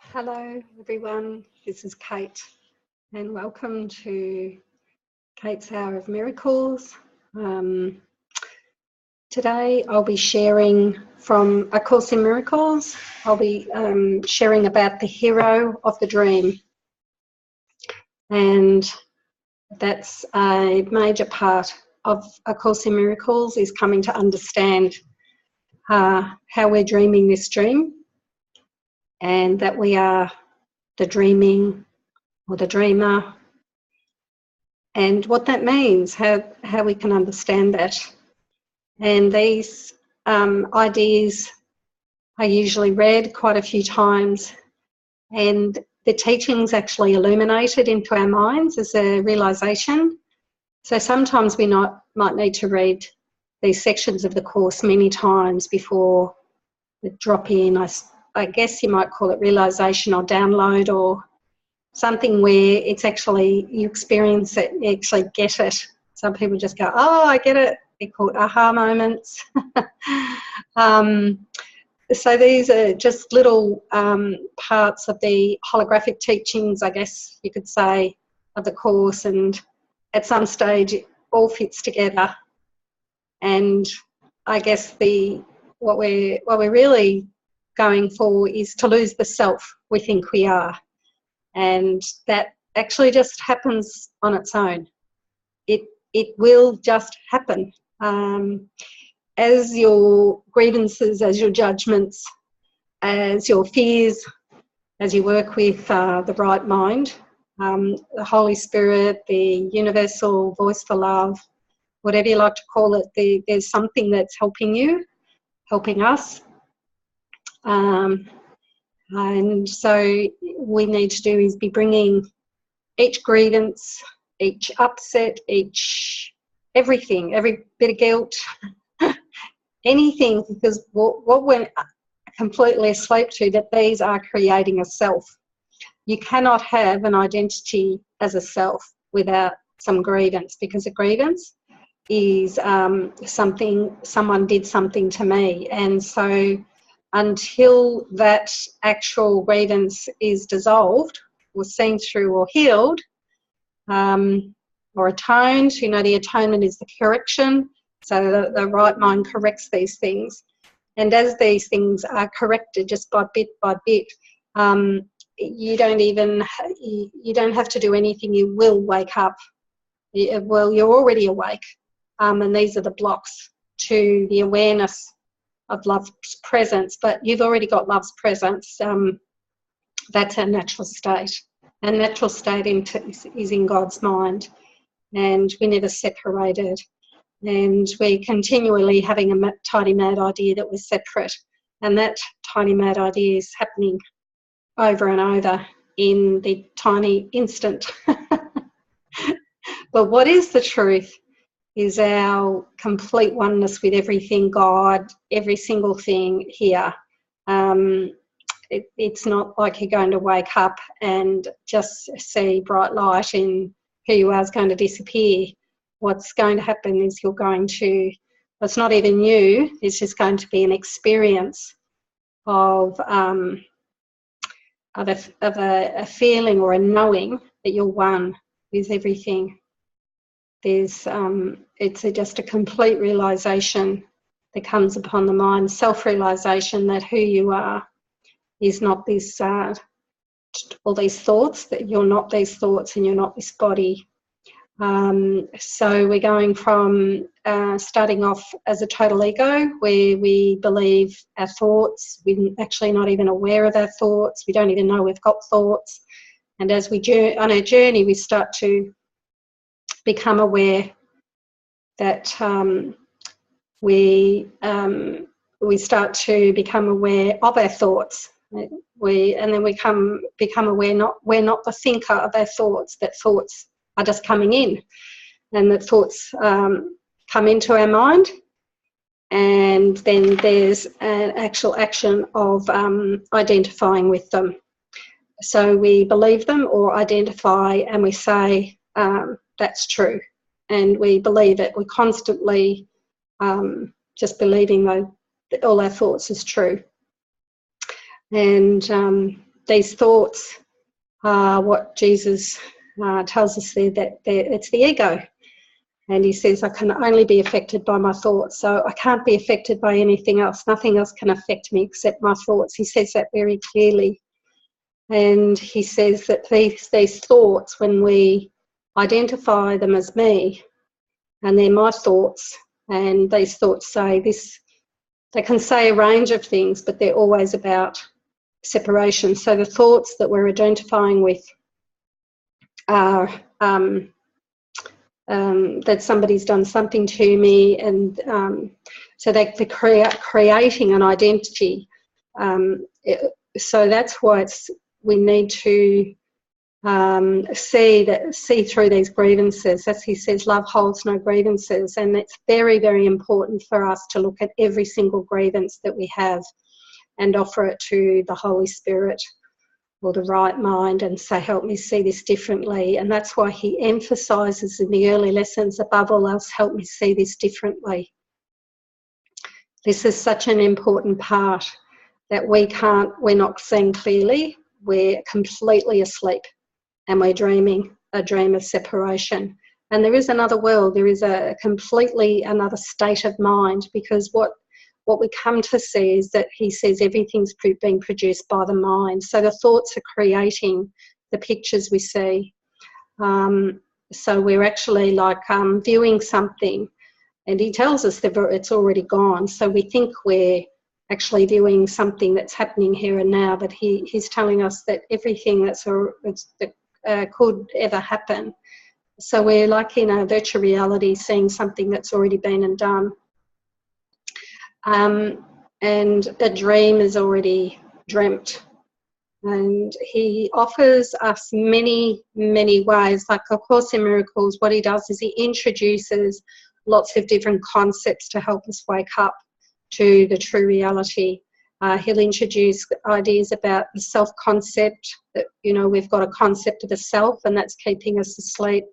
Hello everyone, this is Kate and welcome to Kate's Hour of Miracles. Today I'll be sharing from A Course in Miracles. I'll be sharing about the hero of the dream, and that's a major part of A Course in Miracles, is coming to understand how we're dreaming this dream, and that we are the dreaming or the dreamer, and what that means, how we can understand that. And these ideas are usually read quite a few times, and the teachings actually illuminated into our minds as a realisation. So sometimes we might need to read these sections of the Course many times before we drop in. I guess you might call it realisation or download, or something where it's actually, you experience it, you actually get it. Some people just go, oh, I get it. They're called aha moments. So these are just little parts of the holographic teachings, I guess you could say, of the Course, and at some stage it all fits together. And I guess what we're really going for is to lose the self we think we are, and that actually just happens on its own. It will just happen. As your grievances, as your judgments, as your fears, as you work with the right mind, the Holy Spirit, the universal voice for love, whatever you like to call it, there's something that's helping you, helping us. And so we need to do is be bringing each grievance, each upset, everything, every bit of guilt, anything, because what we're completely asleep to, that these are creating a self. You cannot have an identity as a self without some grievance, because a grievance is someone did something to me. And so until that actual grievance is dissolved or seen through or healed, or atoned, the atonement is the correction, so the right mind corrects these things. And as these things are corrected just by bit, you don't have to do anything. You will wake up. Well, you're already awake, and these are the blocks to the awareness of love's presence, but you've already got love's presence. That's our natural state. Our natural state is in God's mind, and we're never separated, and we're continually having a tiny mad idea that we're separate, and that tiny mad idea is happening over and over in the tiny instant. But what is the truth is our complete oneness with everything, God, every single thing here. It's not like you're going to wake up and just see bright light and who you are is going to disappear. What's going to happen is it's not even you, it's just going to be an experience of a feeling or a knowing that you're one with everything. It's just a complete realisation that comes upon the mind, self-realisation that who you are is not this, all these thoughts, that you're not these thoughts and you're not this body. So we're going from starting off as a total ego, where we believe our thoughts, we're actually not even aware of our thoughts, we don't even know we've got thoughts. And as on our journey, we start to become aware that we start to become aware of our thoughts. And then we become aware we're not the thinker of our thoughts, that thoughts are just coming in, and that thoughts come into our mind, and then there's an actual action of identifying with them. So we believe them or identify, and we say that's true, and we believe it. We're constantly just believing that all our thoughts is true. And these thoughts are what Jesus tells us there, that it's the ego. And he says, I can only be affected by my thoughts. So I can't be affected by anything else. Nothing else can affect me except my thoughts. He says that very clearly. And he says that these thoughts, when we identify them as me, and they're my thoughts, and these thoughts say this, they can say a range of things, but they're always about separation. So the thoughts that we're identifying with are that somebody's done something to me, and so they're creating an identity. So that's why we need to see through these grievances. As he says, love holds no grievances, and it's very, very important for us to look at every single grievance that we have and offer it to the Holy Spirit or the right mind and say, help me see this differently. And that's why he emphasises in the early lessons, above all else, help me see this differently. This is such an important part, that we're not seeing clearly, we're completely asleep, and we're dreaming a dream of separation. And there is another world, there is a completely another state of mind, because what we come to see is that he says everything's being produced by the mind. So the thoughts are creating the pictures we see. So we're actually like viewing something, and he tells us that it's already gone. So we think we're actually viewing something that's happening here and now, but he's telling us that everything that could ever happen. So we're like in a virtual reality, seeing something that's already been and done. And a dream is already dreamt. And he offers us many, many ways. Like, of course, in Miracles, what he does is he introduces lots of different concepts to help us wake up to the true reality. He'll introduce ideas about the self-concept, that, you know, we've got a concept of a self and that's keeping us asleep.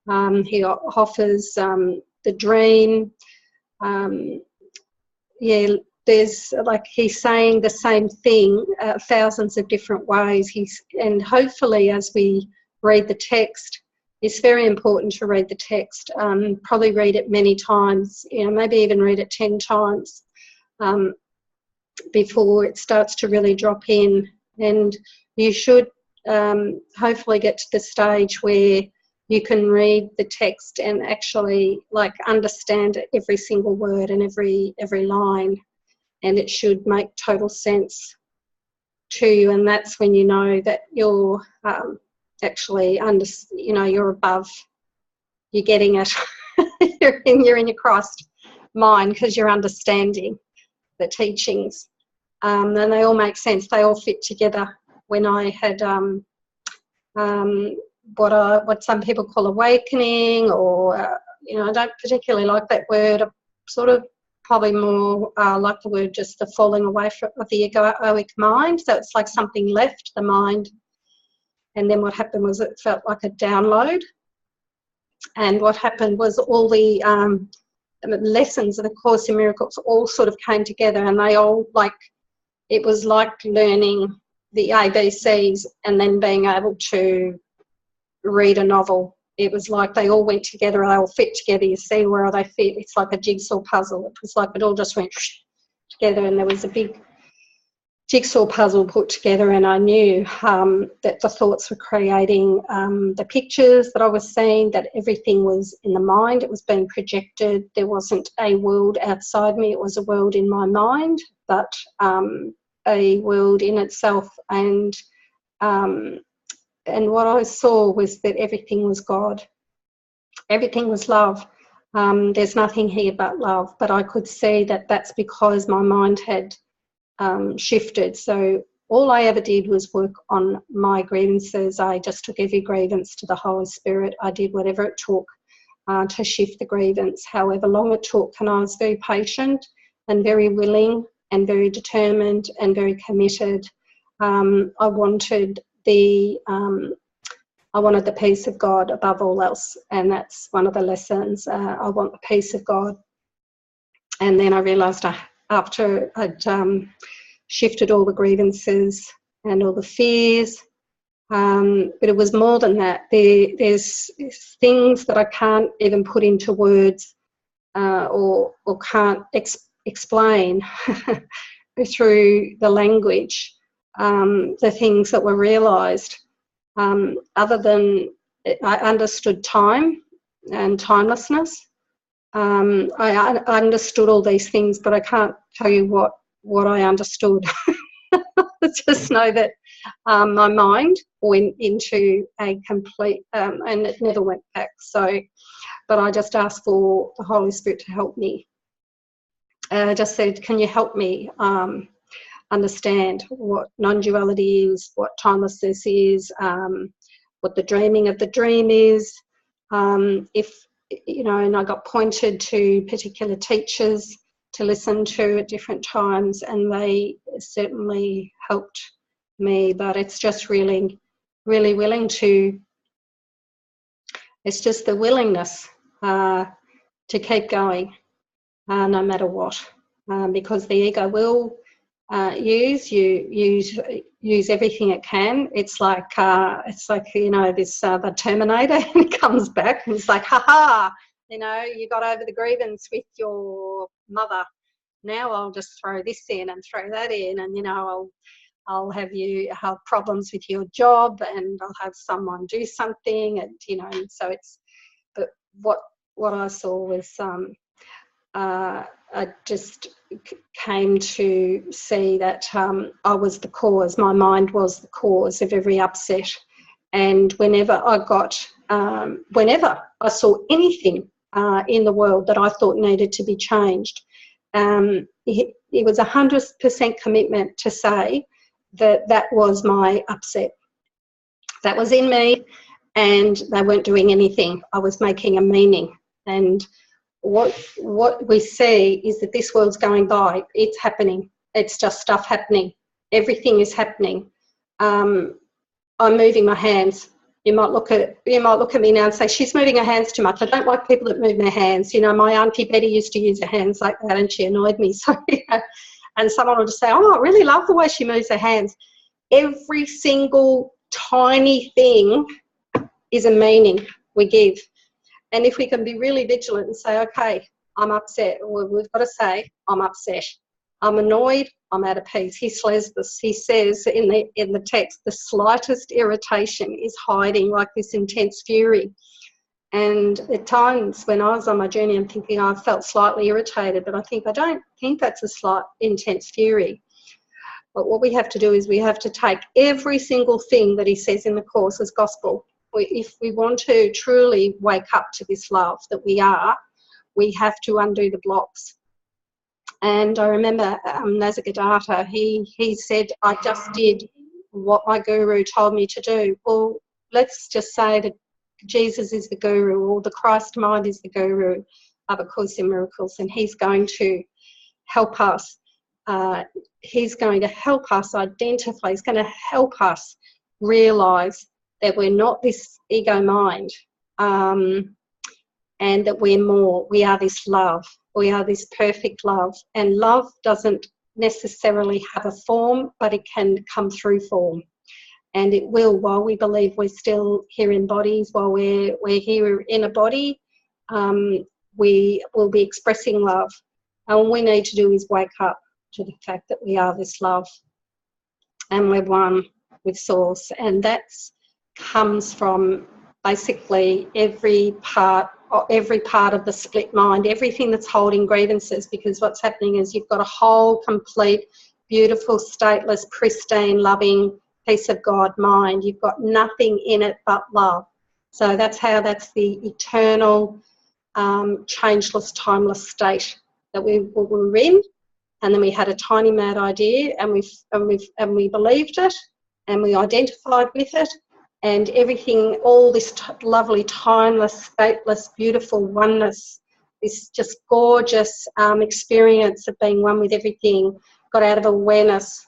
He offers the dream. There's, like, he's saying the same thing thousands of different ways. And hopefully as we read the text, it's very important to read the text, probably read it many times, you know, maybe even read it 10 times before it starts to really drop in. And you should hopefully get to the stage where you can read the text and actually, like, understand every single word and every line, and it should make total sense to you. And that's when you know that you're actually you're above, you're getting it. you're in your Christ mind, because you're understanding the teachings, and they all make sense. They all fit together. When I had what some people call awakening, or I don't particularly like that word. I sort of probably more like the word just the falling away of the egoic mind. So it's like something left the mind, and then what happened was it felt like a download. And what happened was all the lessons of the Course in Miracles all sort of came together, and they all, like, it was like learning the ABCs and then being able to read a novel. It was like they all went together, they all fit together. You see where they fit. It's like a jigsaw puzzle. It was like it all just went together, and there was a big jigsaw puzzle put together, and I knew that the thoughts were creating the pictures that I was seeing, that everything was in the mind. It was being projected. There wasn't a world outside me. It was a world in my mind, but a world in itself. And what I saw was that everything was God. Everything was love. There's nothing here but love. But I could see that that's because my mind had shifted. So all I ever did was work on my grievances. I just took every grievance to the Holy Spirit. I did whatever it took to shift the grievance, however long it took. And I was very patient and very willing and very determined and very committed. I wanted the peace of God above all else, and that's one of the lessons. I want the peace of God. And then I realised after I'd shifted all the grievances and all the fears. But it was more than that. There's things that I can't even put into words or can't explain through the language, the things that were realised. Other than I understood time and timelessness. I understood all these things, but I can't tell you what I understood. I just know that my mind went into a complete, and it never went back. So, but I just asked for the Holy Spirit to help me. And I just said, can you help me understand what non-duality is, what timelessness is, what the dreaming of the dream is. If, you know, and I got pointed to particular teachers to listen to at different times, and they certainly helped me. But it's just really, really willing to, it's just the willingness to keep going no matter what, because the ego will use everything it can. It's like you know, this the Terminator, and he comes back and it's like, ha, you know, you got over the grievance with your mother. Now I'll just throw this in and throw that in, and you know, I'll have you have problems with your job, and I'll have someone do something, and you know, and so it's. But what I saw was I just came to see that I was the cause. My mind was the cause of every upset, and whenever I saw anything in the world that I thought needed to be changed, it was 100% commitment to say that was my upset. That was in me, and they weren't doing anything. I was making a meaning. And what we see is that this world's going by. It's happening. It's just stuff happening. Everything is happening. I'm moving my hands. You might look at me now and say, she's moving her hands too much. I don't like people that move their hands. You know, my Auntie Betty used to use her hands like that, and she annoyed me. So, you know, and someone will just say, oh, I really love the way she moves her hands. Every single tiny thing is a meaning we give. And if we can be really vigilant and say, okay, I'm upset, well, we've got to say, I'm upset. I'm annoyed, I'm out of peace. He says this, he says in the text, the slightest irritation is hiding like this intense fury. And at times when I was on my journey, I'm thinking I felt slightly irritated, but I don't think that's a slight intense fury. But what we have to do is we have to take every single thing that he says in the Course as gospel. If we want to truly wake up to this love that we are, we have to undo the blocks. And I remember Nasagadatta, he said, I just did what my guru told me to do. Well, let's just say that Jesus is the guru, or the Christ mind is the guru of A Course in Miracles, and he's going to help us. He's going to help us identify, he's going to help us realise that we're not this ego mind, and that we're more. We are this love. We are this perfect love. And love doesn't necessarily have a form, but it can come through form. And it will, while we believe we're still here in bodies, while we're here in a body, we will be expressing love. And all we need to do is wake up to the fact that we are this love, and we're one with Source. And that's comes from basically every part of the split mind, everything that's holding grievances, because what's happening is you've got a whole, complete, beautiful, stateless, pristine, loving piece of God mind. You've got nothing in it but love. So that's the eternal, changeless, timeless state that we were in. And then we had a tiny mad idea, and we believed it, and we identified with it. And everything, all this lovely, timeless, stateless, beautiful oneness, this just gorgeous experience of being one with everything, got out of awareness.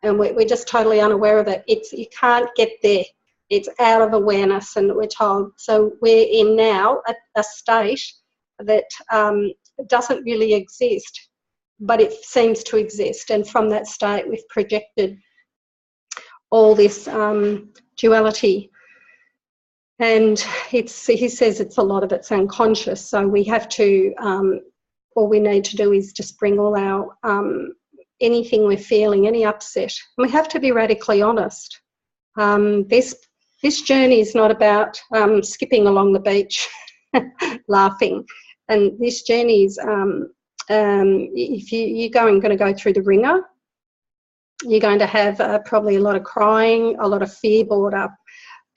And we're just totally unaware of it. You can't get there. It's out of awareness, and we're told. So we're in now a state that doesn't really exist, but it seems to exist. And from that state, we've projected all this duality. And he says it's a lot of it's unconscious, so we have to, all we need to do is just bring all our, anything we're feeling, any upset. And we have to be radically honest. This journey is not about skipping along the beach laughing. And this journey is, if you're going to go through the ringer, you're going to have probably a lot of crying, a lot of fear brought up.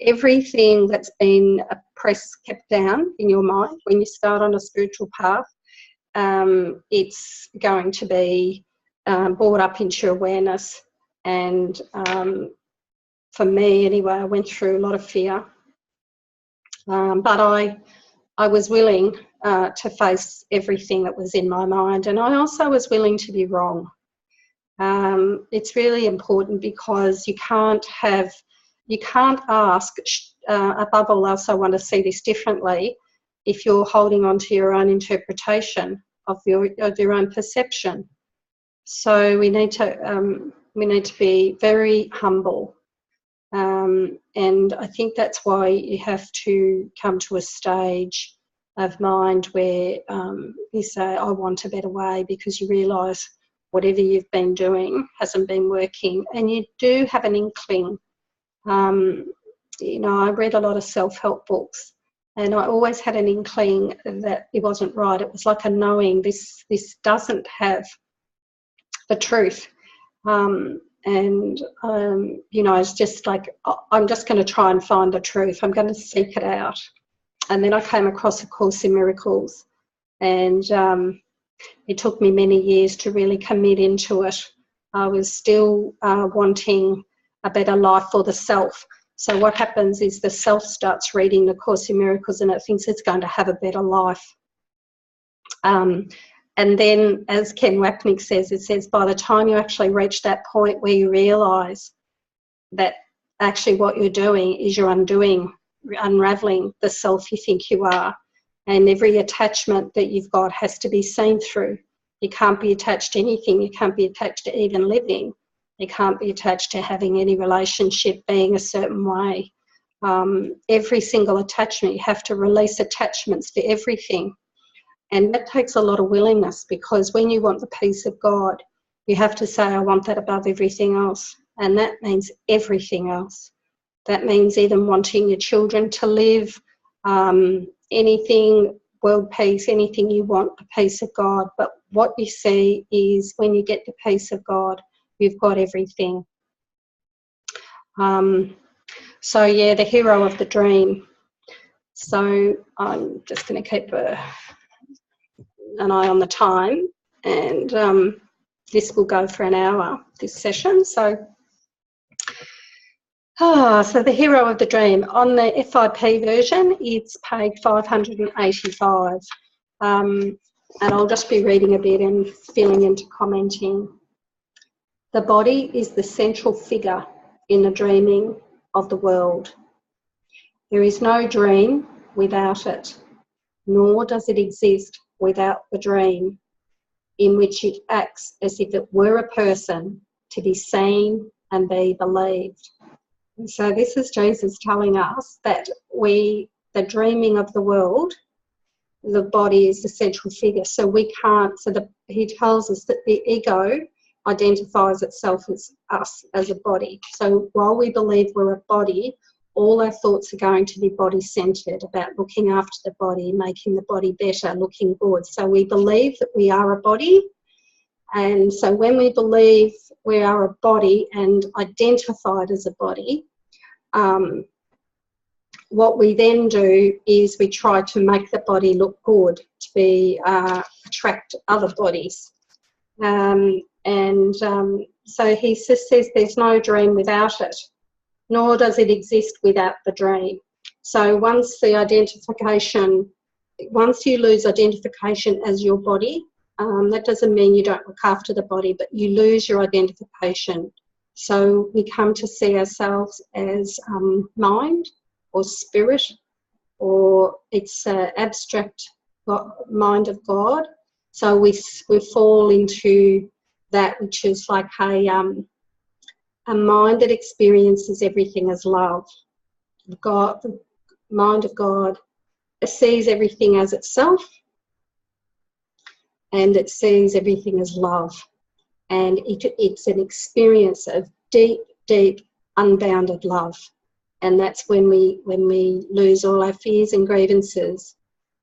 Everything that's been oppressed, kept down in your mind when you start on a spiritual path, it's going to be brought up into your awareness. And for me anyway, I went through a lot of fear, but I was willing to face everything that was in my mind, and I also was willing to be wrong. It's really important, because you can't ask, above all else, I want to see this differently, if you're holding on to your own interpretation of your own perception. So we need to be very humble, and I think that's why you have to come to a stage of mind where you say, I want a better way, because you realise whatever you've been doing hasn't been working, and you do have an inkling. You know, I read a lot of self-help books, and I always had an inkling that it wasn't right. It was like a knowing, this doesn't have the truth. You know, it's just like, I'm just going to try and find the truth. I'm going to seek it out. And then I came across A Course in Miracles, and it took me many years to really commit into it. I was still wanting a better life for the self. So what happens is the self starts reading the Course in Miracles, and it thinks it's going to have a better life. And then, as Ken Wapnick says, it says by the time you actually reach that point where you realise that actually what you're doing is you're unravelling the self you think you are. And every attachment that you've got has to be seen through. You can't be attached to anything. You can't be attached to even living. You can't be attached to having any relationship being a certain way. Every single attachment, you have to release attachments to everything. And that takes a lot of willingness, because when you want the peace of God, you have to say, I want that above everything else. And that means everything else. That means even wanting your children to live, anything, world peace, anything you want, the peace of God. But what you see is when you get the peace of God, you've got everything. So yeah, the hero of the dream. So I'm just going to keep an eye on the time, and this will go for an hour, this session. So the hero of the dream. On the FIP version, it's page 585. And I'll just be reading a bit and filling into commenting. The body is the central figure in the dreaming of the world. There is no dream without it, nor does it exist without the dream, in which it acts as if it were a person to be seen and be believed. And so this is Jesus telling us that the dreaming of the world, the body is the central figure. So we can't, he tells us that the ego identifies itself as us, as a body. So while we believe we're a body, all our thoughts are going to be body-centred, about looking after the body, making the body better, looking good. So we believe that we are a body. And so when we believe we are a body and identified as a body, what we then do is we try to make the body look good, to attract other bodies. So he says there's no dream without it, nor does it exist without the dream. So once you lose identification as your body, that doesn't mean you don't look after the body, but you lose your identification. So we come to see ourselves as mind or spirit, or it's abstract mind of God. So we fall into that which is like a a mind that experiences everything as love. God, the mind of God, it sees everything as itself, and it sees everything as love. And it's an experience of deep, deep, unbounded love. And that's when we lose all our fears and grievances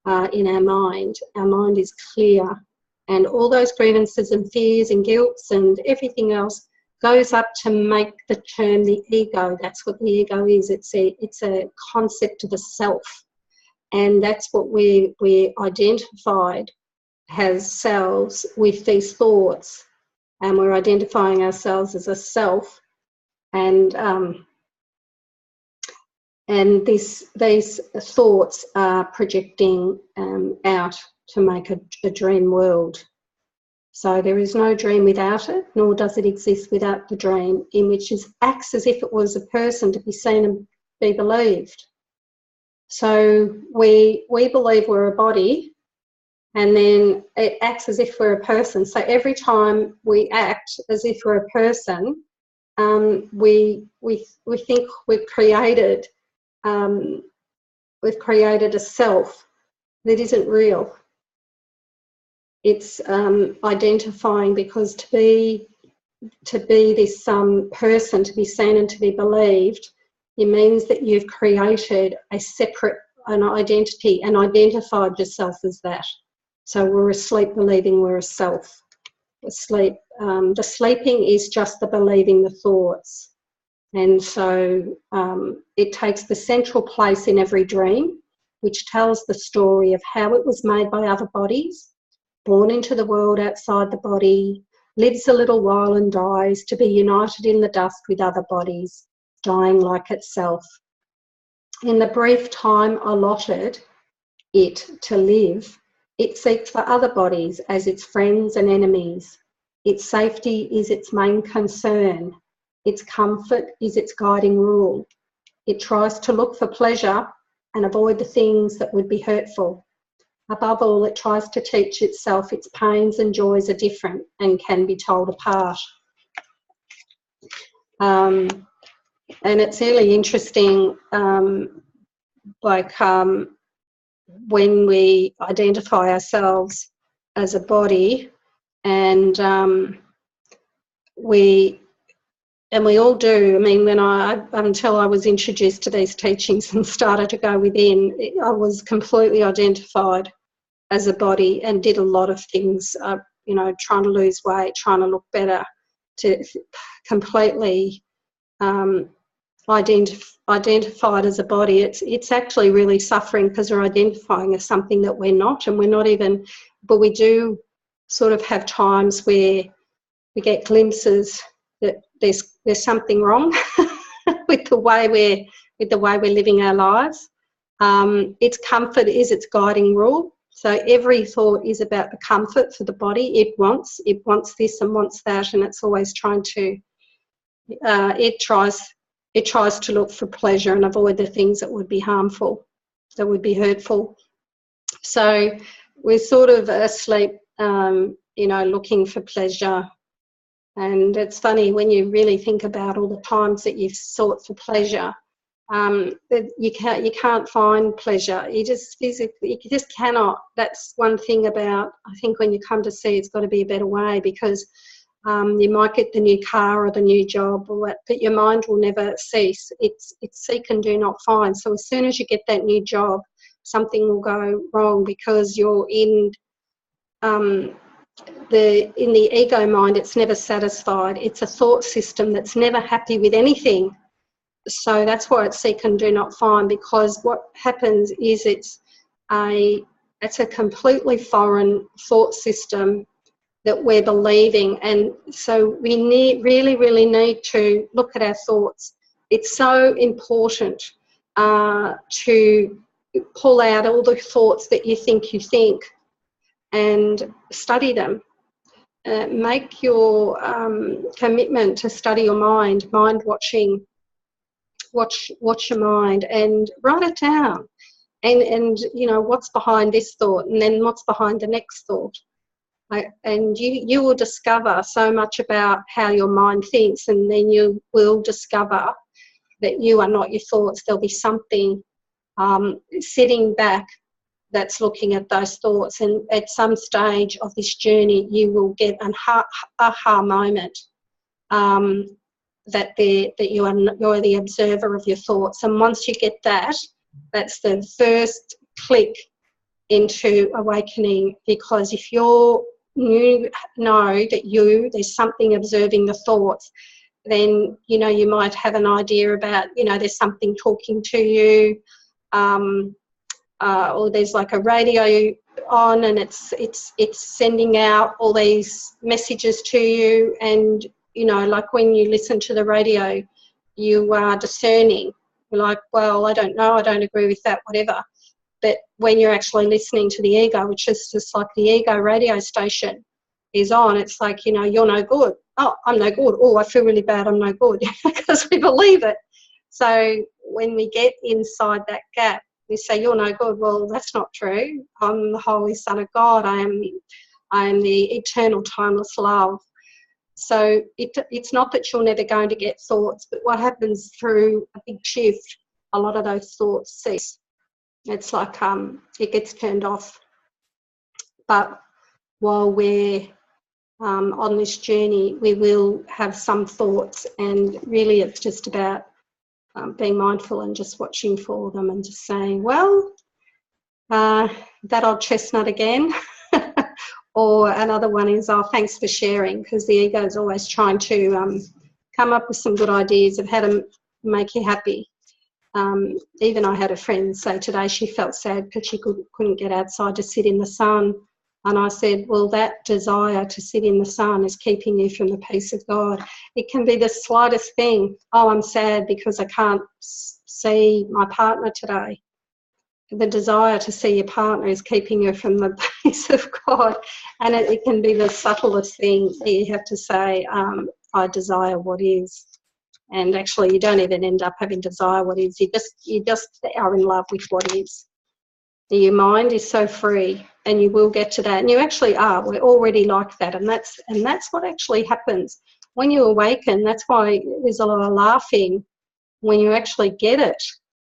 in our mind. Our mind is clear, and all those grievances and fears and guilts and everything else goes up to make the term the ego. That's what the ego is. It's a concept of a self, and that's what we identified as selves with these thoughts, and we're identifying ourselves as a self, and these thoughts are projecting out to make a dream world. So there is no dream without it, nor does it exist without the dream, in which it acts as if it was a person to be seen and be believed. So we believe we're a body, and then it acts as if we're a person. So every time we act as if we're a person, we think we've created a self that isn't real. It's identifying, because to be this person, to be seen and to be believed, it means that you've created an identity and identified yourself as that. So we're asleep believing we're a self. Asleep. The sleeping is just the believing the thoughts. And so it takes the central place in every dream, which tells the story of how it was made by other bodies, born into the world outside the body, lives a little while and dies, to be united in the dust with other bodies, dying like itself. In the brief time allotted it to live, it seeks for other bodies as its friends and enemies. Its safety is its main concern. Its comfort is its guiding rule. It tries to look for pleasure and avoid the things that would be hurtful. Above all, it tries to teach itself its pains and joys are different and can be told apart. And it's really interesting, when we identify ourselves as a body, and we all do. I mean, until I was introduced to these teachings and started to go within, I was completely identified as a body and did a lot of things, trying to lose weight, trying to look better, to completely identified as a body. It's actually really suffering, because we're identifying as something that we're not, and we're not even, but we do sort of have times where we get glimpses that there's something wrong with the way we're living our lives. Its comfort is its guiding rule. So every thought is about the comfort for the body. It wants this and wants that, and it's always trying to. It tries to look for pleasure and avoid the things that would be harmful, that would be hurtful. So we're sort of asleep, looking for pleasure. And it's funny, when you really think about all the times that you've sought for pleasure, you can't find pleasure. You just cannot. That's one thing about, I think, when you come to see it's got to be a better way, because you might get the new car or the new job, but your mind will never cease. It's seek and do not find. So as soon as you get that new job, something will go wrong, because you're in the ego mind. It's never satisfied. It's a thought system that's never happy with anything. So that's why it's seek and do not find, because what happens is it's a completely foreign thought system that we're believing. And so we really need to look at our thoughts. It's so important to pull out all the thoughts that you think and study them. Make your commitment to study your mind watching. Watch your mind and write it down, and what's behind this thought, and then what's behind the next thought. And you will discover so much about how your mind thinks, and then you will discover that you are not your thoughts. There'll be something sitting back that's looking at those thoughts, and at some stage of this journey you will get an aha moment that you're the observer of your thoughts. And once you get that, that's the first click into awakening, because if you know that there's something observing the thoughts, then you might have an idea about there's something talking to you, or there's like a radio on and it's sending out all these messages to you. And like when you listen to the radio, you are discerning. You're like, well, I don't know, I don't agree with that, whatever. But when you're actually listening to the ego, which is just like the ego radio station is on, it's like, you're no good. Oh, I'm no good. Oh, I feel really bad, I'm no good, because we believe it. So when we get inside that gap, we say, you're no good. Well, that's not true. I'm the Holy Son of God. I am the eternal, timeless love. So it's not that you're never going to get thoughts, but what happens through a big shift, a lot of those thoughts cease. It's like it gets turned off. But while we're on this journey, we will have some thoughts, and really it's just about being mindful and just watching for them and just saying, well, that old chestnut again. Or another one is, oh, thanks for sharing, because the ego is always trying to come up with some good ideas of how to make you happy. Even I had a friend say today she felt sad because she couldn't get outside to sit in the sun. And I said, well, that desire to sit in the sun is keeping you from the peace of God. It can be the slightest thing. Oh, I'm sad because I can't see my partner today. The desire to see your partner is keeping you from the peace of God. And it can be the subtlest thing that you have to say, I desire what is. And actually you don't even end up having desire what is. You just are in love with what is. Your mind is so free, and you will get to that. And you actually are. We're already like that. And that's what actually happens. When you awaken, that's why there's a lot of laughing when you actually get it,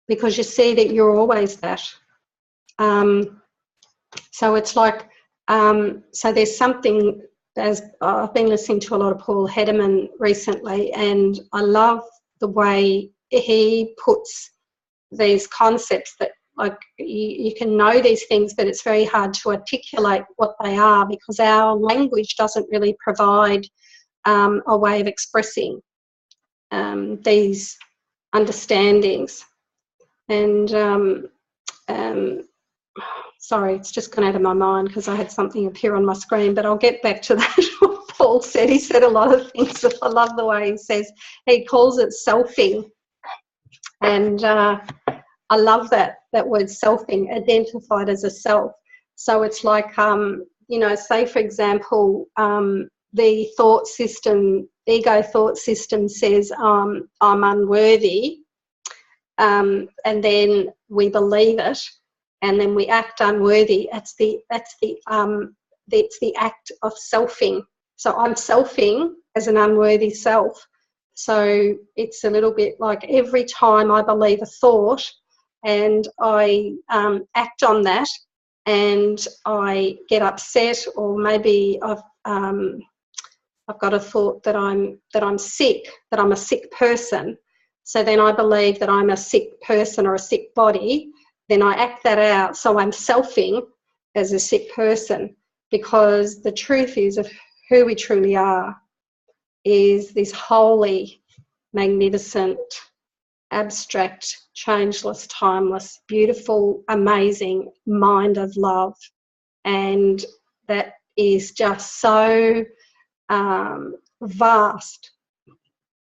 because you see that you're always that. So it's like, so there's something, as I've been listening to a lot of Paul Hederman recently, and I love the way he puts these concepts that, like, you can know these things, but it's very hard to articulate what they are, because our language doesn't really provide a way of expressing these understandings. And sorry, it's just gone out of my mind because I had something appear on my screen, but I'll get back to that. What Paul said, he said a lot of things. I love the way he says, he calls it selfing. And I love that word selfing, identified as a self. So it's like, say for example, the thought system, ego thought system says, I'm unworthy, and then we believe it, and then we act unworthy. It's the act of selfing. So I'm selfing as an unworthy self. So it's a little bit like every time I believe a thought and I act on that, and I get upset, or maybe I've got a thought that I'm sick, that I'm a sick person. So then I believe that I'm a sick person or a sick body. Then I act that out. So I'm selfing as a sick person, because the truth is of who we truly are is this holy, magnificent, abstract, changeless, timeless, beautiful, amazing mind of love. And that is just so vast,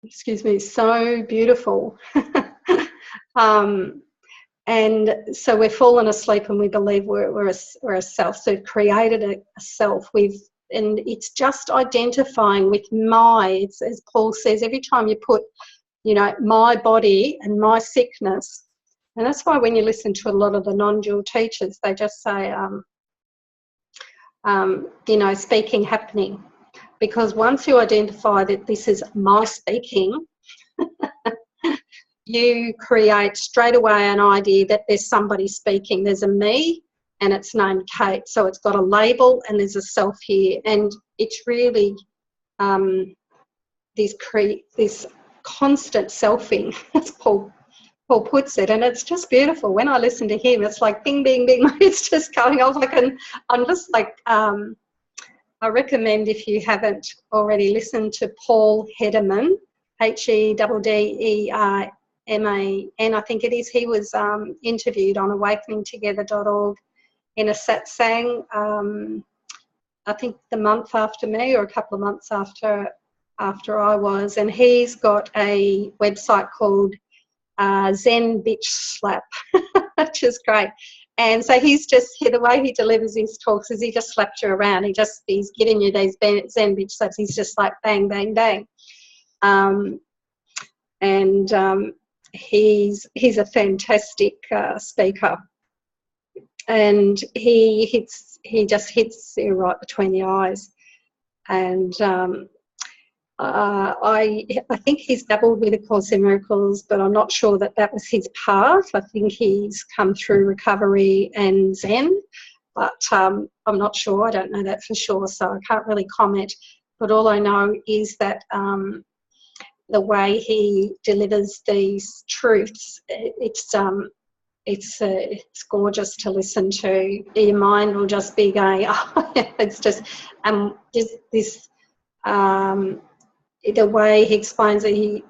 so beautiful. And so we're fallen asleep and we believe we're a self. So we've created a self. And it's just identifying with it's, as Paul says, every time you put, my body and my sickness. And that's why when you listen to a lot of the non-dual teachers, they just say, you know, speaking happening. Because once you identify that this is my speaking, you create straight away an idea that there's somebody speaking. There's a me and it's named Kate. So it's got a label and there's a self here. And it's really this constant selfing, as Paul puts it, and it's just beautiful. When I listen to him, it's like bing, bing, bing. It's just going off. I'm just like, I recommend, if you haven't already listened to Paul Hederman, Heddeman, I think it is. He was interviewed on awakeningtogether.org in a satsang, I think the month after me or a couple of months after I was, and he's got a website called Zen Bitch Slap, which is great. And so he's just, the way he delivers his talks is he just slaps you around. He's giving you these Zen bitch slaps. He's just like bang, bang, bang. He's a fantastic speaker, and he just hits you right between the eyes. And I think he's dabbled with A Course in Miracles, but I'm not sure that was his path. I think he's come through recovery and Zen, but I'm not sure. I don't know that for sure, so I can't really comment. But all I know is that the way he delivers these truths, it's gorgeous to listen to. Your mind will just be going, oh, it's just this. The way he explains it,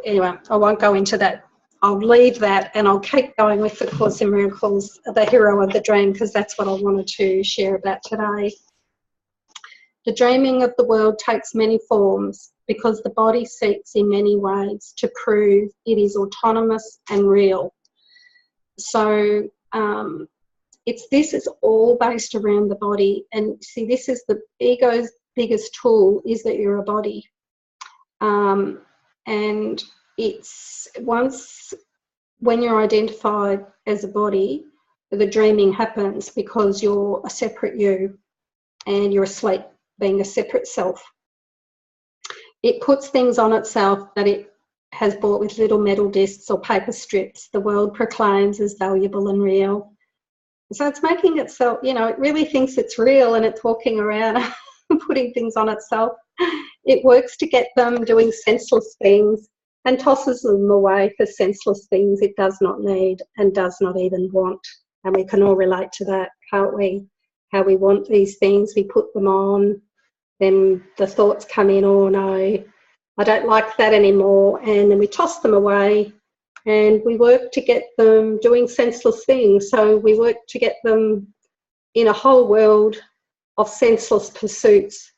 anyway, I won't go into that. I'll leave that and I'll keep going with The Course in Miracles, The Hero of the Dream, because that's what I wanted to share about today. The dreaming of the world takes many forms because the body seeks in many ways to prove it is autonomous and real. So this is all based around the body. And see, this is the ego's biggest tool, is that you're a body. And it's when you're identified as a body, the dreaming happens because you're a separate you and you're asleep, being a separate self. It puts things on itself that it has bought with little metal discs or paper strips the world proclaims as valuable and real. So it's making itself, you know, it really thinks it's real, and it's walking around putting things on itself. It works to get them doing senseless things and tosses them away for senseless things it does not need and does not even want. And we can all relate to that, can't we? How we want these things, we put them on, then the thoughts come in, oh no, I don't like that anymore, and then we toss them away, and we work to get them doing senseless things. So we work to get them in a whole world of senseless pursuits,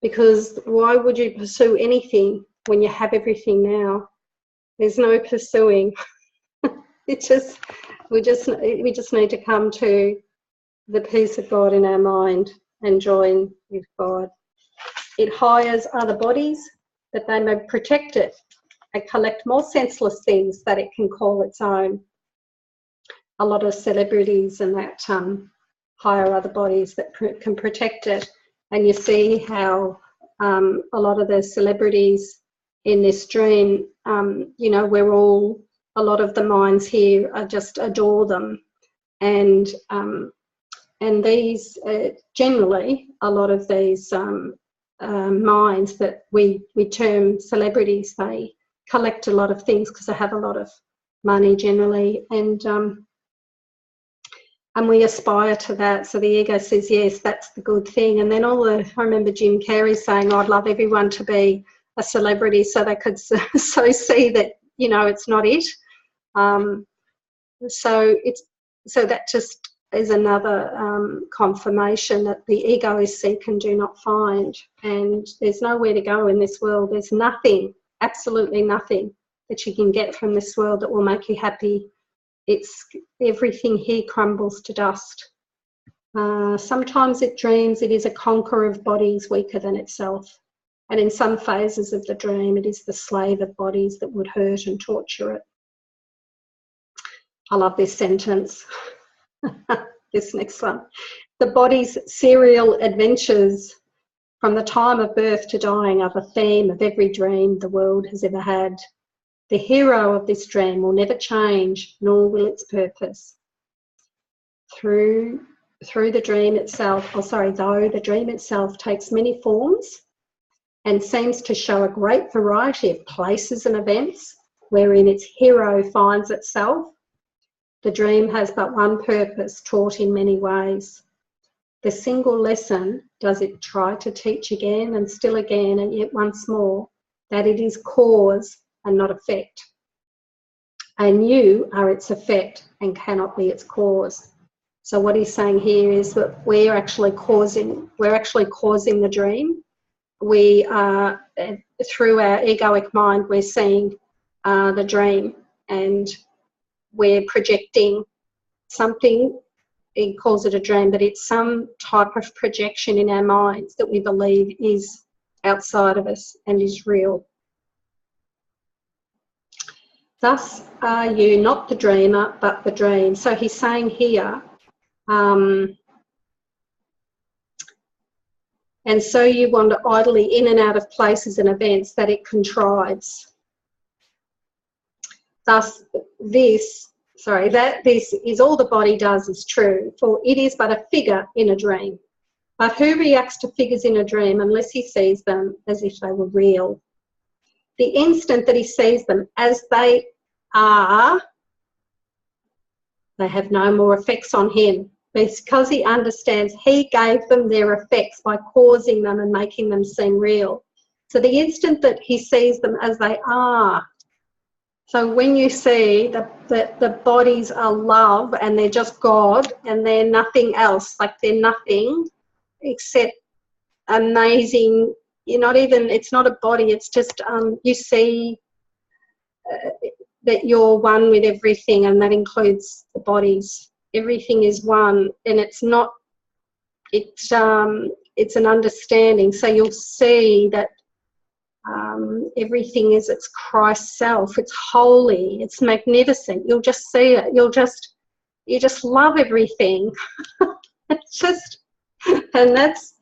because why would you pursue anything when you have everything now? There's no pursuing. We just need to come to the peace of God in our mind and join with God. It hires other bodies that they may protect it and collect more senseless things that it can call its own. A lot of celebrities and that hire other bodies that can protect it. And you see how a lot of the celebrities in this dream, you know, a lot of the minds here are just adore them. And these, generally, a lot of these minds that we term celebrities, they collect a lot of things because they have a lot of money generally, and we aspire to that. So the ego says, yes, that's the good thing. And then I remember Jim Carrey saying, oh, I'd love everyone to be a celebrity so they could so see that, you know, it's not it. So that just is another confirmation that the ego is seek and do not find. And there's nowhere to go in this world. There's nothing, absolutely nothing that you can get from this world that will make you happy. It's everything here crumbles to dust. Sometimes it dreams it is a conqueror of bodies weaker than itself. And in some phases of the dream, it is the slave of bodies that would hurt and torture it. I love this sentence, this next one. The body's serial adventures from the time of birth to dying are the theme of every dream the world has ever had. The hero of this dream will never change, nor will its purpose. Though the dream itself takes many forms and seems to show a great variety of places and events wherein its hero finds itself, the dream has but one purpose, taught in many ways. The single lesson does it try to teach again and still again and yet once more, that it is cause and not effect. And you are its effect and cannot be its cause. So what he's saying here is that we're actually causing the dream. We are, through our egoic mind, we're seeing the dream, and we're projecting something. He calls it a dream, but it's some type of projection in our minds that we believe is outside of us and is real. Thus are you not the dreamer, but the dream. So he's saying here, and so you wander idly in and out of places and events that it contrives. Thus this is all the body does is true, for it is but a figure in a dream. But who reacts to figures in a dream unless he sees them as if they were real? The instant that he sees them as they are, they have no more effects on him, because he understands he gave them their effects by causing them and making them seem real. So the instant that he sees them as they are, so when you see that the bodies are love and they're just God and they're nothing else, like they're nothing except amazing, it's not a body, it's just, you see that you're one with everything, and that includes the bodies. Everything is one, and it's an understanding. So you'll see that everything is its Christ self. It's holy. It's magnificent. You'll just see it. You just love everything. It's just, and that's,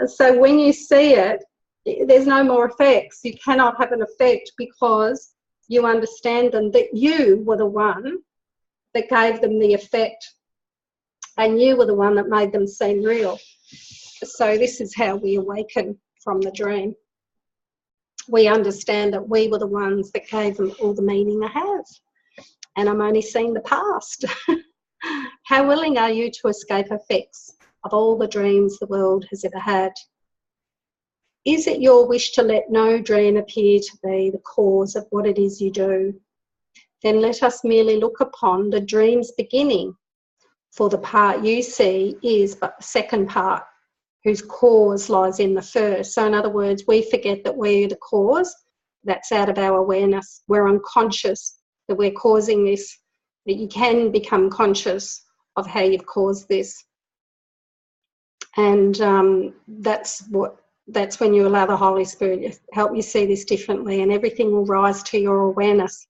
so when you see it, there's no more effects. You cannot have an effect because you understand them, that you were the one that gave them the effect, and you were the one that made them seem real. So this is how we awaken from the dream. We understand that we were the ones that gave them all the meaning they have, and I'm only seeing the past. How willing are you to escape effects of all the dreams the world has ever had? Is it your wish to let no dream appear to be the cause of what it is you do? Then let us merely look upon the dream's beginning, for the part you see is but the second part, whose cause lies in the first. So in other words, we forget that we're the cause. That's out of our awareness. We're unconscious that we're causing this, that you can become conscious of how you've caused this. And that's when you allow the Holy Spirit to help you see this differently, and everything will rise to your awareness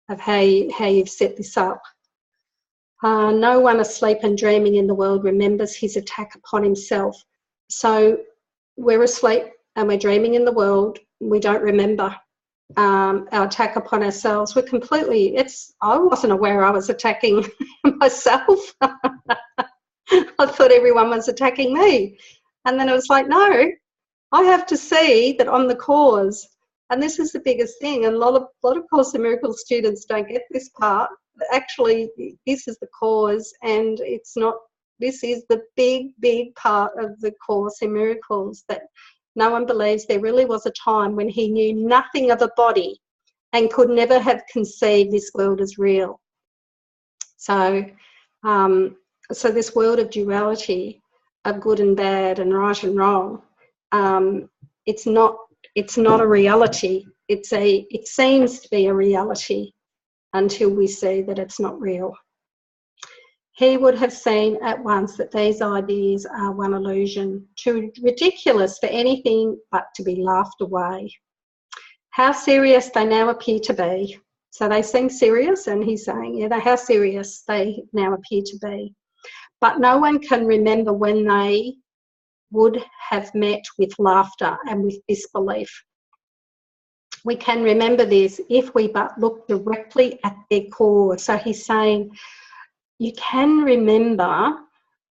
of how you've set this up. No one asleep and dreaming in the world remembers his attack upon himself. So we're asleep and we're dreaming in the world. We don't remember our attack upon ourselves. We're completely, I wasn't aware I was attacking myself. I thought everyone was attacking me. And then it was like, no, I have to see that I'm the cause. And this is the biggest thing. And a lot of Course in Miracles students don't get this part. Actually, this is the cause, and it's not, this is the big part of the Course in Miracles, that no one believes there really was a time when he knew nothing of a body and could never have conceived this world as real. So, so this world of duality, of good and bad and right and wrong, it's not a reality. It seems to be a reality until we see that it's not real. He would have seen at once that these ideas are one illusion, too ridiculous for anything but to be laughed away. How serious they now appear to be. So they seem serious, and he's saying, yeah, how serious they now appear to be. but no one can remember when they would have met with laughter and with disbelief. We can remember this if we but look directly at their core. So he's saying you can remember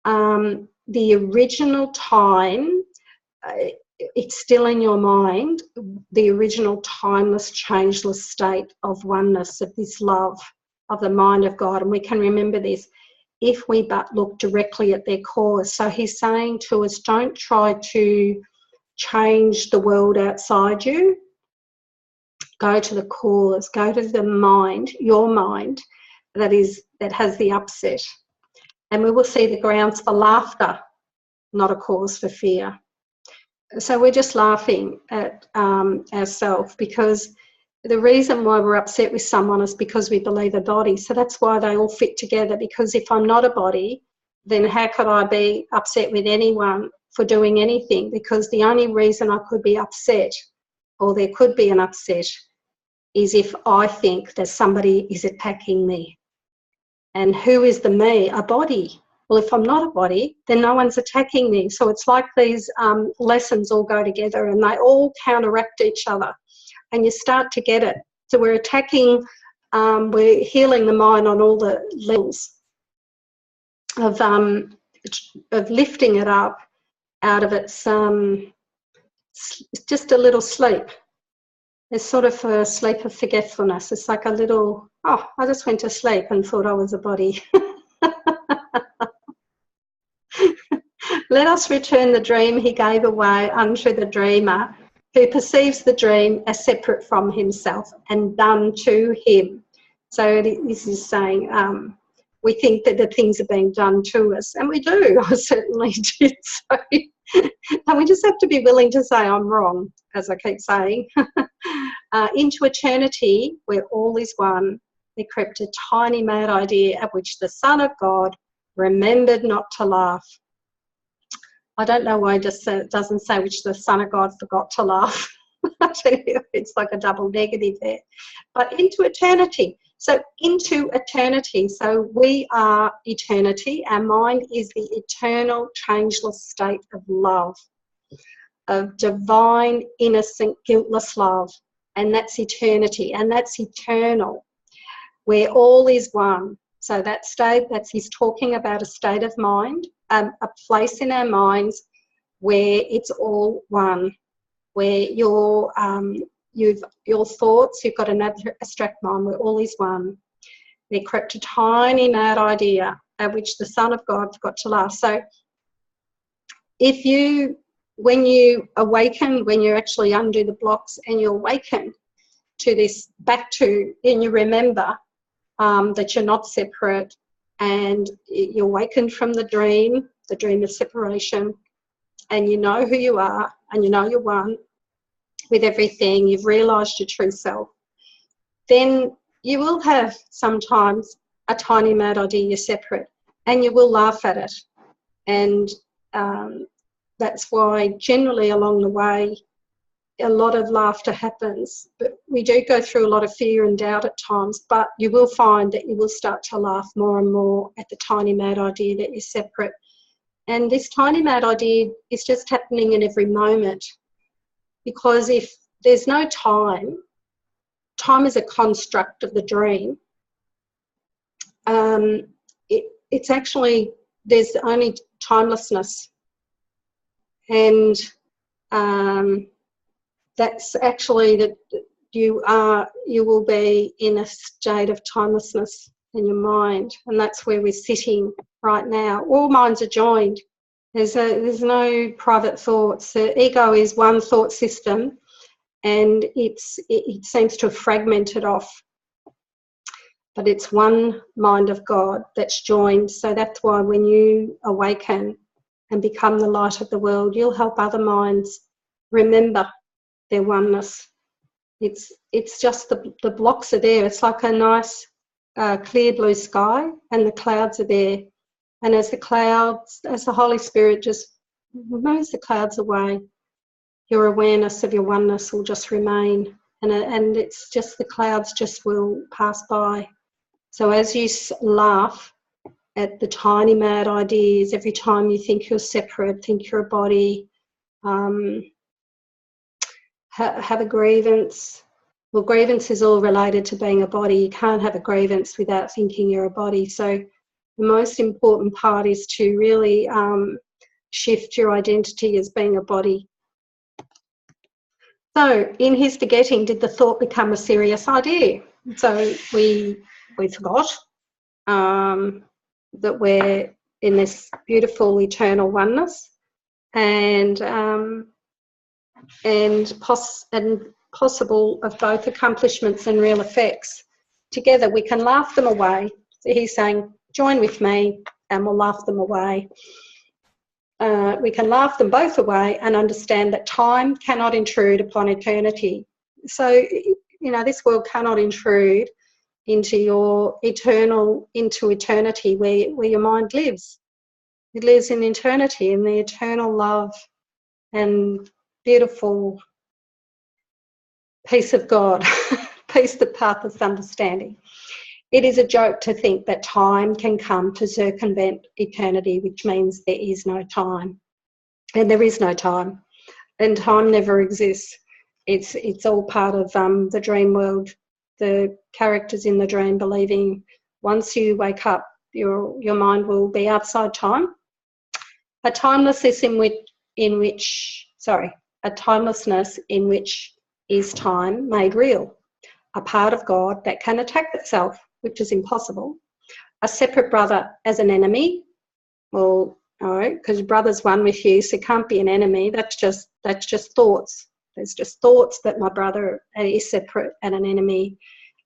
the original time. It's still in your mind, the original timeless, changeless state of oneness, of this love, of the mind of God. And we can remember this if we but look directly at their core. So he's saying to us, don't try to change the world outside you. Go to the cause, go to the mind, your mind, that has the upset. And we will see the grounds for laughter, not a cause for fear. So we're just laughing at ourselves, because the reason why we're upset with someone is because we believe a body. So that's why they all fit together, because if I'm not a body, then how could I be upset with anyone for doing anything? Because the only reason I could be upset, or there could be an upset, is if I think that somebody is attacking me. And who is the me? A body. Well, if I'm not a body, then no one's attacking me. So it's like these lessons all go together and they all counteract each other. And you start to get it. So we're attacking, we're healing the mind on all the levels of lifting it up out of its just a little sleep. It's sort of a sleep of forgetfulness. It's like a little, oh, I just went to sleep and thought I was a body. Let us return the dream he gave away unto the dreamer, who perceives the dream as separate from himself and done to him. So this is saying we think that the things are being done to us, and we do. I certainly did so. And we just have to be willing to say I'm wrong, as I keep saying. Into eternity, where all is one, there crept a tiny mad idea at which the Son of God remembered not to laugh. I don't know why it just doesn't say which the Son of God forgot to laugh. I tell you, it's like a double negative there. But into eternity. So into eternity. So we are eternity. Our mind is the eternal, changeless state of love, of divine, innocent, guiltless love. And that's eternity. And that's eternal, where all is one. So that state, he's talking about a state of mind, a place in our minds where it's all one, where your thoughts, you've got an abstract mind where all is one. There crept a tiny mad idea at which the Son of God forgot to laugh. So when you awaken, when you actually undo the blocks and you awaken to this, and you remember that you're not separate, and you awaken from the dream of separation, and you know who you are, and you know you're one with everything, you've realised your true self, then you will have sometimes a tiny mad idea you're separate, and you will laugh at it. And that's why generally along the way a lot of laughter happens, but we do go through a lot of fear and doubt at times, but you will find that you will start to laugh more and more at the tiny mad idea that you're separate. And this tiny mad idea is just happening in every moment, because if there's no time is a construct of the dream. It's actually, there's only timelessness, and that's actually that you will be in a state of timelessness in your mind, and that's where we're sitting right now. All minds are joined. There's no private thoughts. The ego is one thought system, and it seems to have fragmented off, but it's one mind of God that's joined. So that's why when you awaken and become the light of the world, you'll help other minds remember their oneness. It's just the blocks are there. It's like a nice clear blue sky, and the clouds are there. And as the Holy Spirit just moves the clouds away, your awareness of your oneness will just remain, and it's just the clouds just will pass by. So as you laugh, at the tiny mad ideas. Every time you think you're separate, think you're a body, have a grievance. Well, grievance is all related to being a body. You can't have a grievance without thinking you're a body. So the most important part is to really shift your identity as being a body. So in his forgetting, did the thought become a serious idea? So we forgot that we're in this beautiful eternal oneness, and possible of both accomplishments and real effects. Together we can laugh them away. So he's saying, join with me and we'll laugh them away. We can laugh them both away and understand that time cannot intrude upon eternity. So, you know, this world cannot intrude into eternity where your mind lives. It lives in eternity, in the eternal love and beautiful peace of God, peace that passeth understanding. It is a joke to think that time can come to circumvent eternity, which means there is no time. And there is no time. And time never exists. It's all part of the dream world. The characters in the dream believing once you wake up, your mind will be outside time. A timelessness in which is time made real. A part of God that can attack itself, which is impossible. A separate brother as an enemy. Well, no, because brother's one with you, so can't be an enemy. That's just thoughts. There's just thoughts that my brother is separate and an enemy.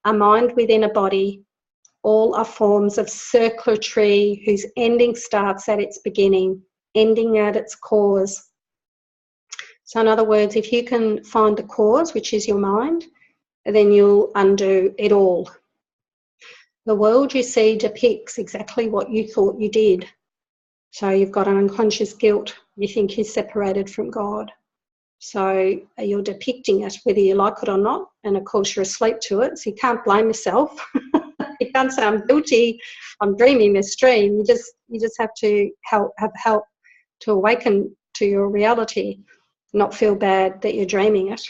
A mind within a body. All are forms of circuitry whose ending starts at its beginning, ending at its cause. So in other words, if you can find the cause, which is your mind, then you'll undo it all. The world you see depicts exactly what you thought you did. So you've got an unconscious guilt. You think you're separated from God. So you're depicting it whether you like it or not. And of course you're asleep to it, so you can't blame yourself. You can't say I'm guilty, I'm dreaming this dream. You just have to have help to awaken to your reality, not feel bad that you're dreaming it.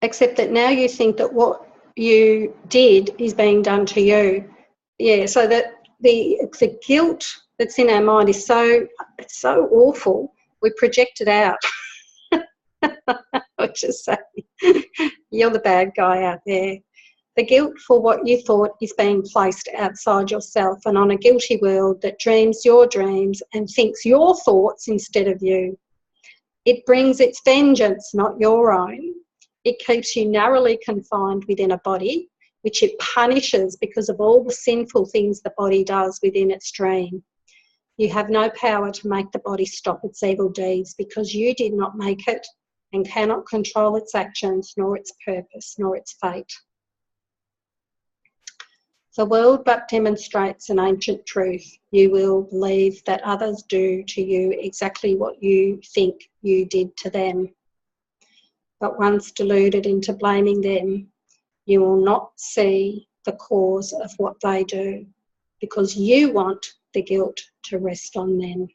Except that now you think that what you did is being done to you. Yeah, so that the guilt that's in our mind is so awful, we project it out. I just say, you're the bad guy out there. The guilt for what you thought is being placed outside yourself and on a guilty world that dreams your dreams and thinks your thoughts instead of you. It brings its vengeance, not your own. It keeps you narrowly confined within a body, which it punishes because of all the sinful things the body does within its dream. You have no power to make the body stop its evil deeds because you did not make it and cannot control its actions, nor its purpose, nor its fate. The world but demonstrates an ancient truth. You will believe that others do to you exactly what you think you did to them. But once deluded into blaming them, you will not see the cause of what they do because you want the guilt to rest on them.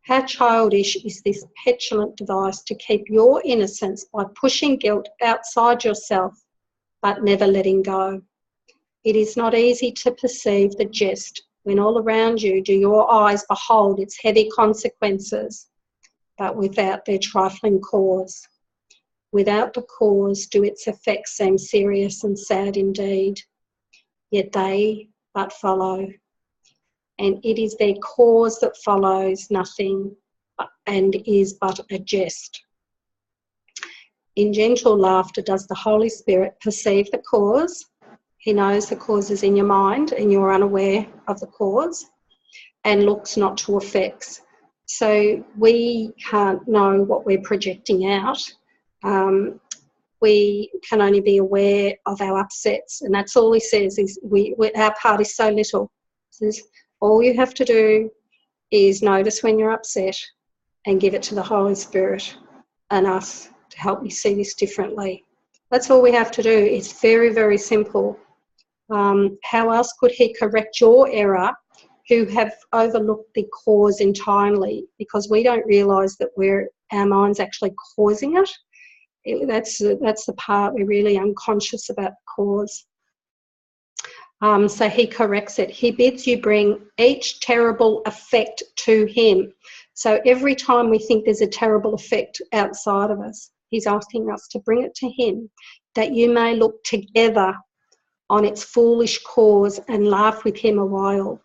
How childish is this petulant device to keep your innocence by pushing guilt outside yourself but never letting go. It is not easy to perceive the jest when all around you do your eyes behold its heavy consequences, but without their trifling cause. Without the cause do its effects seem serious and sad indeed, yet they but follow. And it is their cause that follows nothing and is but a jest. In gentle laughter does the Holy Spirit perceive the cause. He knows the cause is in your mind and you're unaware of the cause and looks not to effects. So we can't know what we're projecting out. We can only be aware of our upsets, and that's all he says is our part is so little. He says, all you have to do is notice when you're upset and give it to the Holy Spirit and us to help you see this differently. That's all we have to do. It's very, very simple. How else could he correct your error, who have overlooked the cause entirely? Because we don't realise that our mind's actually causing it. That's the part we're really unconscious about the cause. So he corrects it. He bids you bring each terrible effect to him. So every time we think there's a terrible effect outside of us, he's asking us to bring it to him, that you may look together on its foolish cause and laugh with him a while.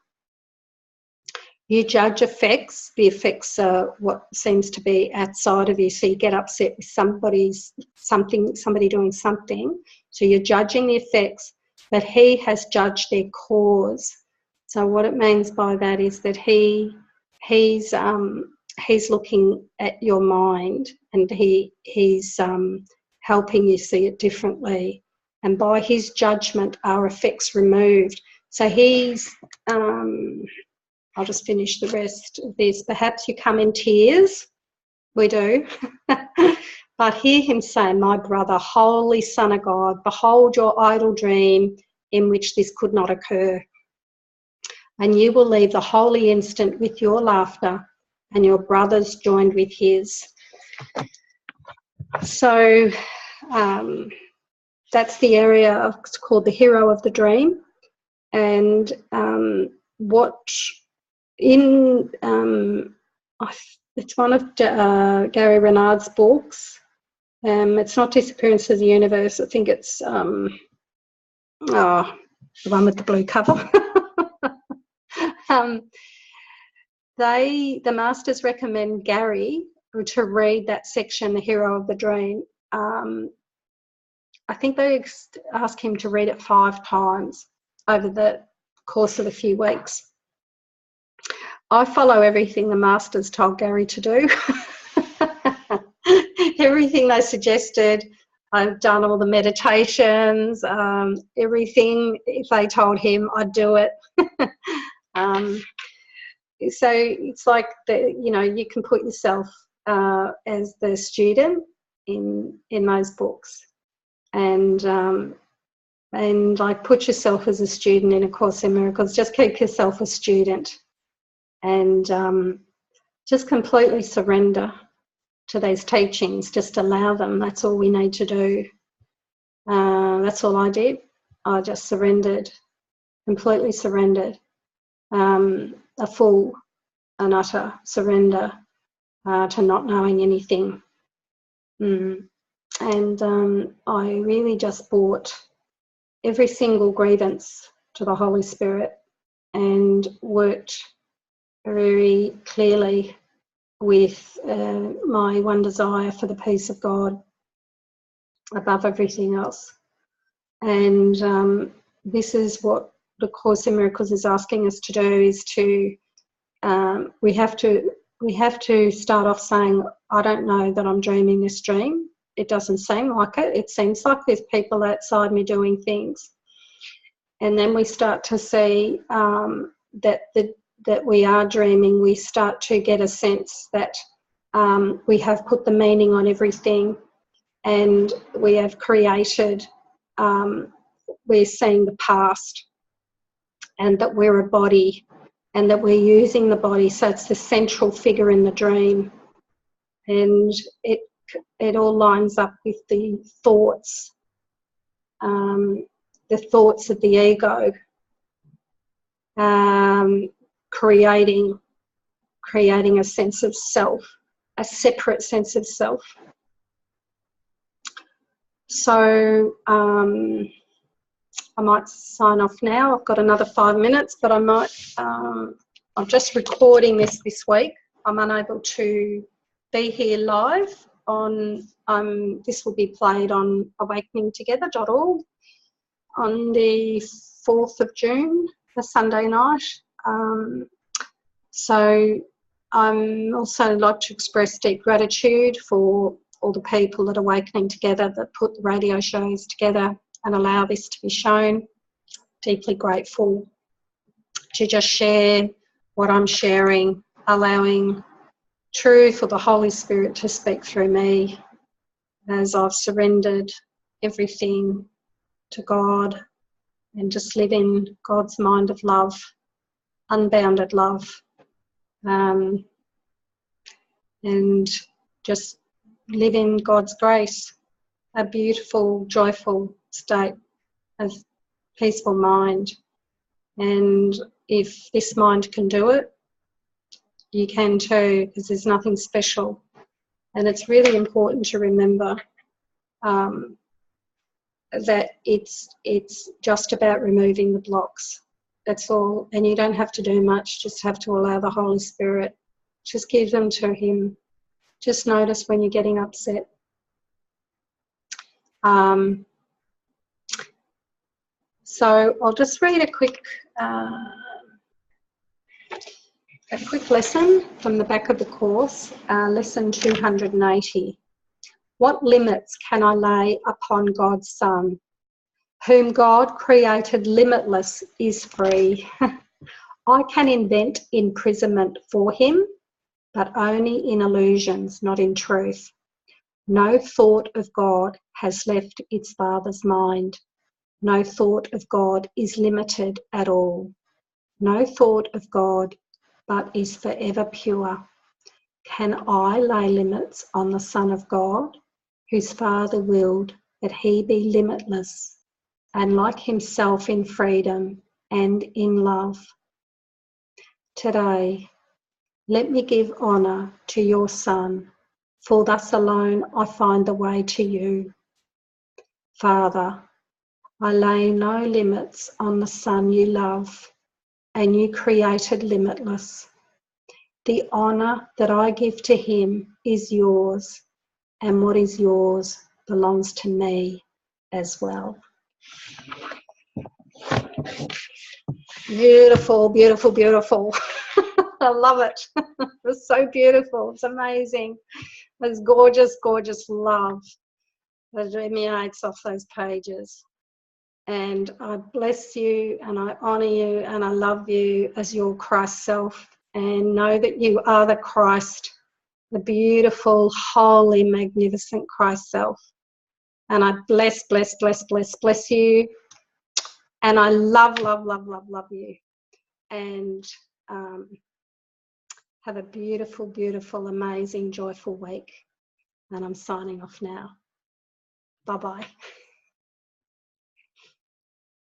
You judge effects. The effects are what seems to be outside of you. So you get upset with somebody doing something. So you're judging the effects, but he has judged their cause. So what it means by that is that he's looking at your mind, and he's helping you see it differently. And by his judgment are effects removed. So he's, I'll just finish the rest of this. Perhaps you come in tears. We do. But hear him say, my brother, holy Son of God, behold your idle dream in which this could not occur. And you will leave the holy instant with your laughter, and your brother's joined with his. So that's the area it's called the hero of the dream. And it's one of Gary Renard's books. It's not Disappearance of the Universe. I think it's the one with the blue cover. The masters recommend Gary to read that section, The Hero of the Dream. I think they ask him to read it 5 times over the course of a few weeks. I follow everything the masters told Gary to do. Everything they suggested. I've done all the meditations, everything. If they told him, I'd do it. So it's like, you can put yourself as the student in those books. And like, put yourself as a student in A Course in Miracles. Just keep yourself a student, and just completely surrender to these teachings. Just allow them. That's all we need to do. That's all I did. I just surrendered, completely surrendered, a full and utter surrender to not knowing anything. And I really just brought every single grievance to the Holy Spirit and worked very clearly with my one desire for the peace of God above everything else. And this is what the Course in Miracles is asking us to do, is to we have to start off saying, I don't know that I'm dreaming this dream. It doesn't seem like it. It seems like there's people outside me doing things. And then we start to see that we are dreaming. We start to get a sense that we have put the meaning on everything, and we have created, we're seeing the past, and that we're a body, and that we're using the body. So it's the central figure in the dream. And it all lines up with the thoughts of the ego, creating a sense of self, a separate sense of self. So I might sign off now. I've got another 5 minutes, but I might, I'm just recording this week. I'm unable to be here live on, this will be played on awakeningtogether.org on the 4th of June, a Sunday night. So I'm also like to express deep gratitude for all the people at Awakening Together that put the radio shows together and allow this to be shown. Deeply grateful to just share what I'm sharing, allowing truth or the Holy Spirit to speak through me as I've surrendered everything to God and just live in God's mind of love, unbounded love, and just live in God's grace, a beautiful, joyful state of peaceful mind. And if this mind can do it, you can too, because there's nothing special. And it's really important to remember that it's just about removing the blocks. That's all. And you don't have to do much, just have to allow the Holy Spirit. Just give them to Him. Just notice when you're getting upset. So I'll just read a quick lesson from the back of the course, lesson 280. What limits can I lay upon God's Son? Whom God created limitless is free. I can invent imprisonment for him, but only in illusions, not in truth. No thought of God has left its Father's mind. No thought of God is limited at all. No thought of God but is forever pure. Can I lay limits on the Son of God, whose Father willed that he be limitless and like himself in freedom and in love? Today, let me give honour to your Son, for thus alone I find the way to you. Father, I lay no limits on the Son you love and you created limitless. The honour that I give to him is yours, and what is yours belongs to me as well. Beautiful, beautiful, beautiful. I love it. It's so beautiful. It's amazing. It's gorgeous, gorgeous love that emanates off those pages. And I bless you and I honour you and I love you as your Christ self, and know that you are the Christ, the beautiful, holy, magnificent Christ self. And I bless, bless, bless, bless, bless you. And I love, love, love, love, love you. And have a beautiful, beautiful, amazing, joyful week. And I'm signing off now. Bye-bye.